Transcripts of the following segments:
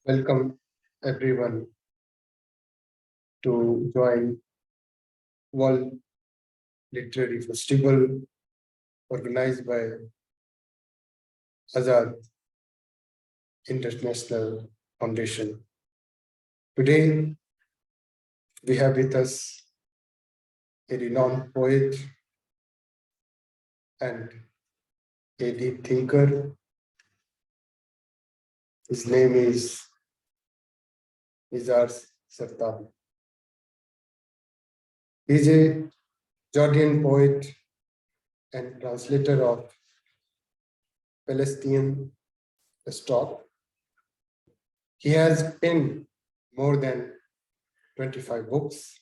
Welcome everyone to join World Literary Festival organized by Azad International Foundation. Today we have with us a renowned poet and a deep thinker. His name is Nizar Sartawi. He is a Jordan poet and translator of Palestinian stock. He has penned more than 25 books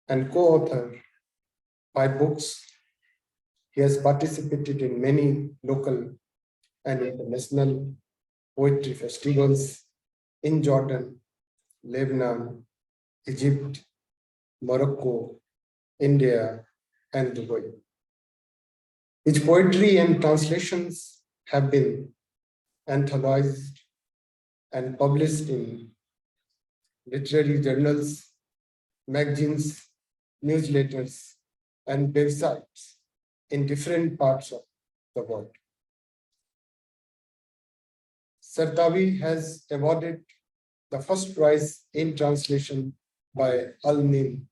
and co-authored 5 books. He has participated in many local and international poetry festivals in Jordan, Lebanon, Egypt, Morocco, India, and Dubai. His poetry and translations have been anthologized and published in literary journals, magazines, newsletters, and websites in different parts of the world. Sartawi has awarded the first prize in translation by Al-Nim,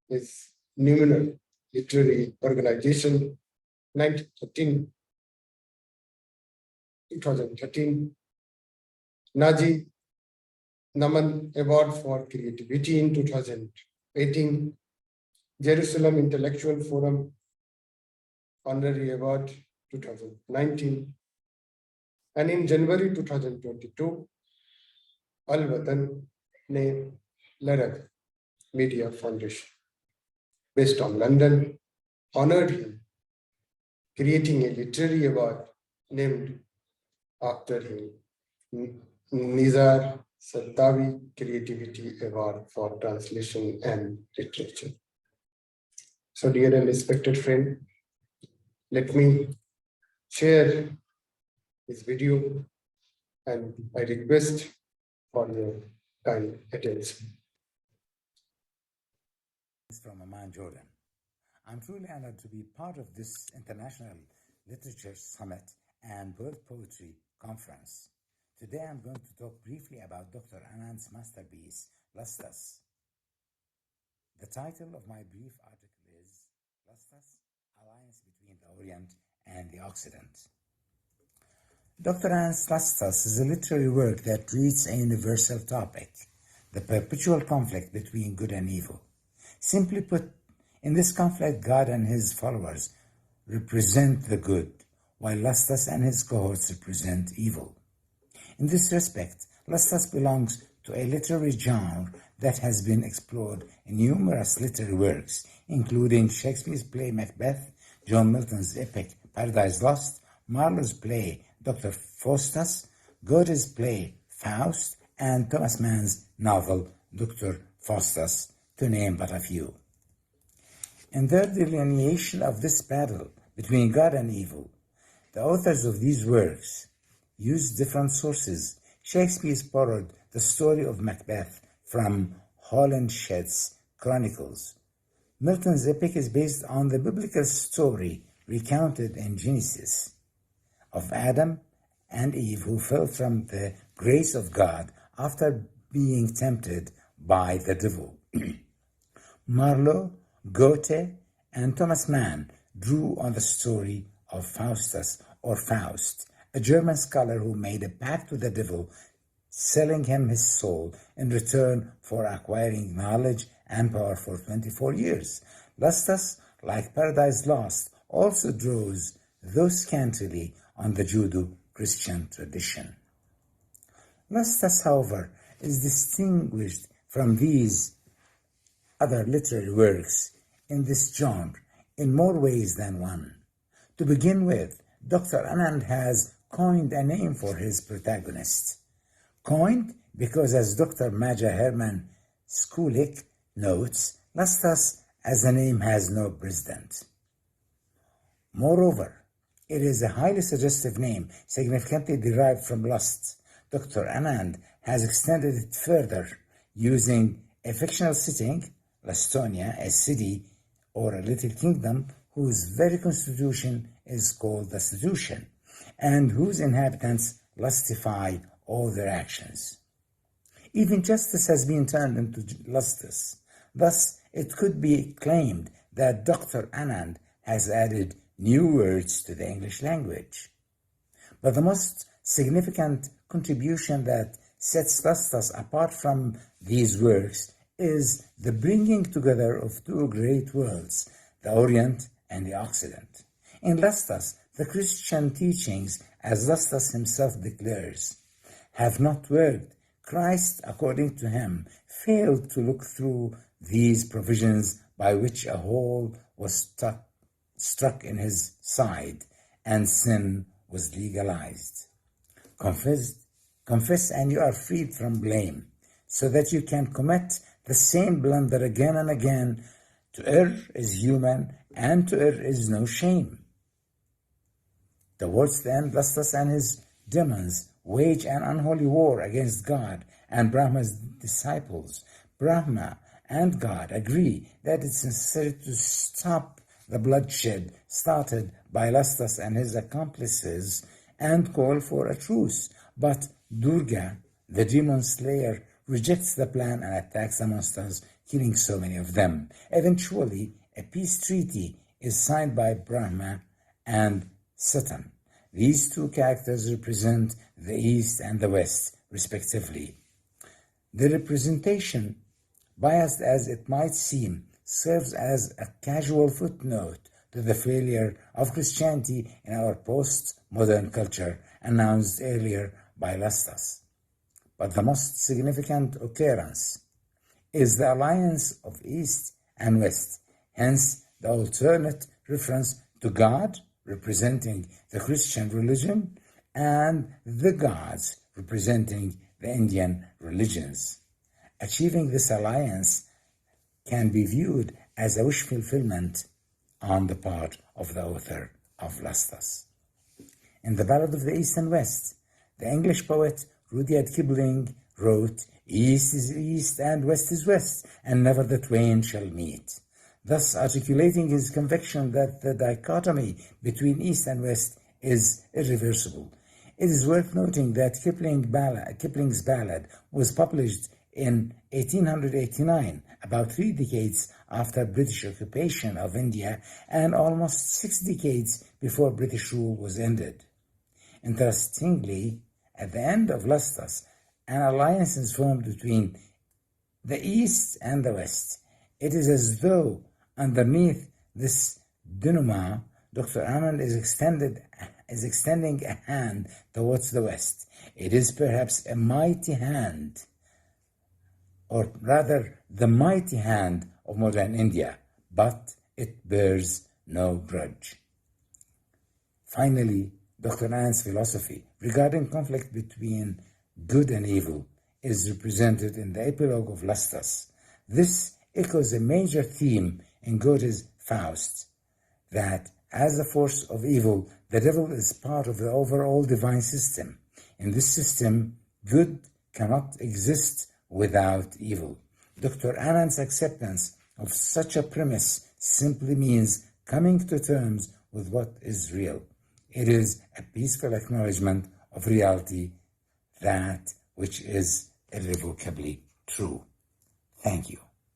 his numinal literary organization, 2013. Naji Naman Award for Creativity in 2018, Jerusalem Intellectual Forum Honorary Award 2019, and in January 2022, Al-Watan Ne Larab Media Foundation, based on London, honored him, creating a literary award named after him, Nizar Sartawi Creativity Award for Translation and Literature. So, dear and respected friend, let me share this video and I request for your kind attention. From Amman, Jordan. I'm truly honored to be part of this International Literature Summit and World Poetry Conference. Today I'm going to talk briefly about Dr. Anand's masterpiece, Lustas. The title of my brief article is Lustas, Alliance Between the Orient and the Occident. Dr. Anand's Lustas is a literary work that treats a universal topic, the perpetual conflict between good and evil. Simply put, in this conflict, God and his followers represent the good, while Lustas and his cohorts represent evil. In this respect, Lustas belongs to a literary genre that has been explored in numerous literary works, including Shakespeare's play Macbeth, John Milton's epic Paradise Lost, Marlowe's play Dr. Faustus, Goethe's play Faust, and Thomas Mann's novel Dr. Faustus, to name but a few. In their delineation of this battle between God and evil, the authors of these works used different sources. Shakespeare borrowed the story of Macbeth from Holinshed's Chronicles. Milton's epic is based on the biblical story recounted in Genesis of Adam and Eve, who fell from the grace of God after being tempted by the devil. Marlowe, Goethe, and Thomas Mann drew on the story of Faustus, or Faust, a German scholar who made a pact with the devil, selling him his soul in return for acquiring knowledge and power for 24 years. Lustas, like Paradise Lost, also draws, though scantily, on the Judeo-Christian tradition. Lustas, however, is distinguished from these other literary works in this genre in more ways than one. To begin with, Dr. Anand has coined a name for his protagonist. Coined because, as Dr. Maja Herman Skulik notes, Lustas as a name has no precedent. Moreover, it is a highly suggestive name, significantly derived from lust, Dr. Anand has extended it further using a fictional setting, Lastonia, a city or a little kingdom whose very constitution is called the Constitution, and whose inhabitants lustify all their actions. Even justice has been turned into lustus. Thus, it could be claimed that Dr. Anand has added new words to the English language. But the most significant contribution that sets lustus apart from these works is the bringing together of two great worlds, the Orient and the Occident. In lustus, the Christian teachings, as Lustus himself declares, have not worked. Christ, according to him, failed to look through these provisions by which a hole was struck in his side and sin was legalized. Confess and you are freed from blame, so that you can commit the same blunder again and again. To err is human, and to err is no shame. Towards the end, Lustus and his demons wage an unholy war against God and Brahma's disciples. Brahma and God agree that it's necessary to stop the bloodshed started by Lustus and his accomplices and call for a truce. But Durga, the demon slayer, rejects the plan and attacks the monsters, killing so many of them. Eventually, a peace treaty is signed by Brahma and Satan. These two characters represent the East and the West, respectively. The representation, biased as it might seem, serves as a casual footnote to the failure of Christianity in our post-modern culture, announced earlier by Lustus. But the most significant occurrence is the alliance of East and West, hence the alternate reference to God, representing the Christian religion, and the gods, representing the Indian religions. Achieving this alliance can be viewed as a wish fulfillment on the part of the author of Lustus. In the Ballad of the East and West, the English poet Rudyard Kipling wrote, "East is East and West is West, and never the twain shall meet," thus articulating his conviction that the dichotomy between East and West is irreversible. It is worth noting that Kipling's ballad was published in 1889, about 3 decades after British occupation of India and almost 6 decades before British rule was ended. Interestingly, at the end of Lustus, an alliance is formed between the East and the West. It is as though underneath this denouement, Dr. Anand is extending a hand towards the West. It is perhaps a mighty hand, or rather the mighty hand of modern India, but it bears no grudge. Finally, Dr. Anand's philosophy regarding conflict between good and evil is represented in the epilogue of Lustus. This echoes a major theme in Goethe's Faust, that as a force of evil, the devil is part of the overall divine system. In this system, good cannot exist without evil. Dr. Anand's acceptance of such a premise simply means coming to terms with what is real. It is a peaceful acknowledgement of reality, that which is irrevocably true. Thank you.